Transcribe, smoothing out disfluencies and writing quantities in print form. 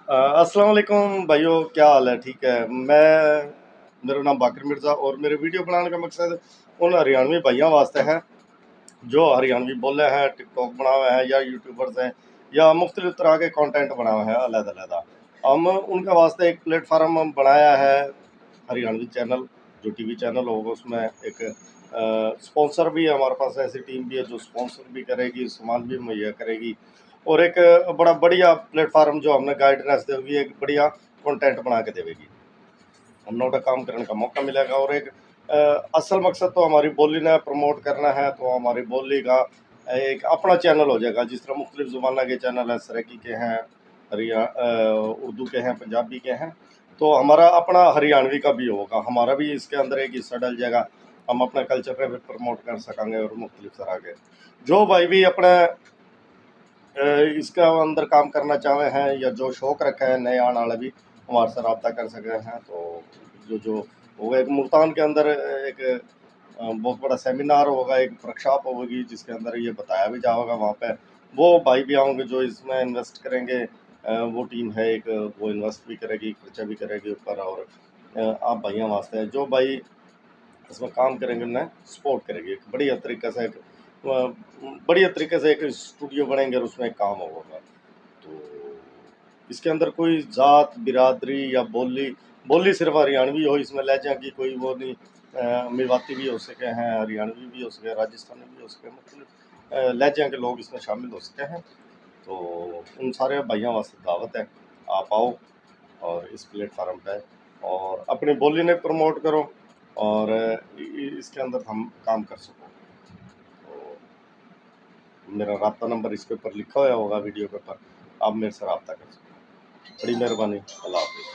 अस्सलाम वालेकुम भाइयों, क्या हाल है? ठीक है। मेरा नाम बाकर मिर्ज़ा और मेरे वीडियो बनाने का मकसद उन हरियाणवी भाइयों वास्ते है जो हरियाणवी बोले हैं, टिकटॉक बनाए हैं या यूट्यूबर्स हैं या मुख्तलिफ तरह के कंटेंट बनाए हैं अलग-अलग। हम उनके वास्ते एक प्लेटफार्म बनाया है, हरियाणवी चैनल, जो टीवी चैनल होगा उसमें एक स्पॉन्सर भी है, हमारे पास ऐसी टीम भी है जो स्पॉन्सर भी करेगी, सामान भी मुहैया करेगी और एक बड़ा बढ़िया प्लेटफार्म जो हमने गाइडेंस देगी, एक बढ़िया कंटेंट बना के देगी। हम नोटा काम करने का मौका मिलेगा और एक असल मकसद तो हमारी बोली ने प्रमोट करना है, तो हमारी बोली का एक अपना चैनल हो जाएगा। जिस तरह मुख्तलिफ ज़ुबाना के चैनल हैं, सराइकी के हैं, उर्दू के हैं, पंजाबी के हैं, तो हमारा अपना हरियाणवी का भी होगा। हमारा भी इसके अंदर एक हिस्सा डल जाएगा, हम अपने कल्चर पे भी प्रमोट कर सकेंगे और मुख्तलिफ तरह के जो भाई भी अपने इसका अंदर काम करना चाहे हैं या जो शौक रखा है नए आने वाला भी हमारे से रब्ता कर सके हैं। तो जो जो होगा, एक मुल्तान के अंदर एक बहुत बड़ा सेमिनार होगा, एक वर्कशॉप होगी जिसके अंदर ये बताया भी जाएगा। वहाँ पे वो भाई भी आएंगे जो इसमें इन्वेस्ट करेंगे। वो टीम है एक, वो इन्वेस्ट भी करेगी, खर्चा भी करेगी ऊपर, और आप भाइयों वास्ते हैं जो भाई इसमें काम करेंगे उन्हें सपोर्ट करेगी। एक बढ़िया तरीके से एक स्टूडियो बनेंगे और उसमें काम होगा। तो इसके अंदर कोई ज़ात बिरादरी या बोली सिर्फ हरियाणवी हो, इसमें लहजा की कोई वो नहीं। मेवाती भी हो सके हैं, हरियाणवी भी हो सके, राजस्थानी भी हो सके, मतलब लहजा के लोग इसमें शामिल हो सके हैं। तो उन सारे भाइयों वास्ते दावत है, आप आओ और इस प्लेटफार्म पे और अपनी बोली ने प्रमोट करो और इसके अंदर हम काम कर सको। तो मेरा रब्ता नंबर इसके ऊपर लिखा हुआ होगा वीडियो के ऊपर, आप मेरे से रब्ता कर सकते हो। बड़ी मेहरबानी, अल्लाह हाफ़िज़।